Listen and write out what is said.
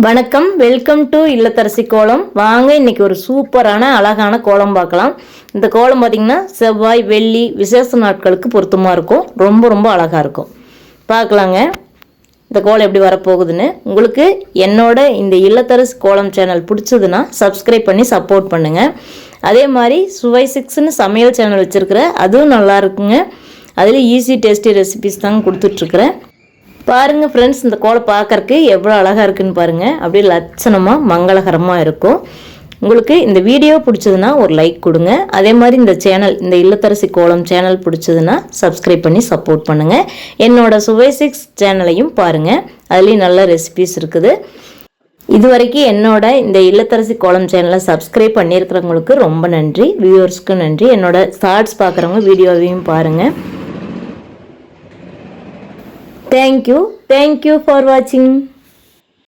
வணக்கம், welcome to இல்லத்தரசி கோலம். வாங்க இன்னைக்கு ஒரு சூப்பரான அழகான கோலம் பார்க்கலாம். இந்த கோலம் பார்த்திங்கன்னா செவ்வாய் வெள்ளி விசேஷ நாட்களுக்கு பொருத்தமாக இருக்கும். ரொம்ப ரொம்ப அழகாக இருக்கும். பார்க்கலாங்க இந்த கோலம் எப்படி வரப்போகுதுன்னு. உங்களுக்கு என்னோட இந்த இல்லத்தரசி கோலம் சேனல் பிடிச்சதுன்னா சப்ஸ்கிரைப் பண்ணி சப்போர்ட் பண்ணுங்கள். அதே மாதிரி சுவை 6ன்னு சமையல் சேனல் வச்சுருக்கிறேன், அதுவும் நல்லா இருக்குங்க. அதில் ஈஸி டேஸ்டி ரெசிபிஸ் தாங்க கொடுத்துட்ருக்குறேன். பாருங்கள் ஃப்ரெண்ட்ஸ், இந்த கோலம் பார்க்குறக்கு எவ்வளோ அழகாக இருக்குதுன்னு பாருங்கள். அப்படியே லட்சணமாக மங்களகரமாக இருக்கும். உங்களுக்கு இந்த வீடியோ பிடிச்சதுன்னா ஒரு லைக் கொடுங்க. அதே மாதிரி இந்த சேனல், இந்த இல்லத்தரசி கோலம் சேனல் பிடிச்சதுன்னா சப்ஸ்கிரைப் பண்ணி சப்போர்ட் பண்ணுங்கள். என்னோட சுவை 6 சேனலையும் பாருங்கள், அதுலேயும் நல்ல ரெசிபிஸ் இருக்குது. இது வரைக்கும் என்னோட இந்த இல்லத்தரசி கோலம் சேனலை சப்ஸ்கிரைப் பண்ணியிருக்கிறவங்களுக்கு ரொம்ப நன்றி. வியூவர்ஸ்க்கு நன்றி. என்னோட ஷார்ட்ஸ் பார்க்குறவங்க வீடியோவையும் பாருங்கள். Thank you for watching.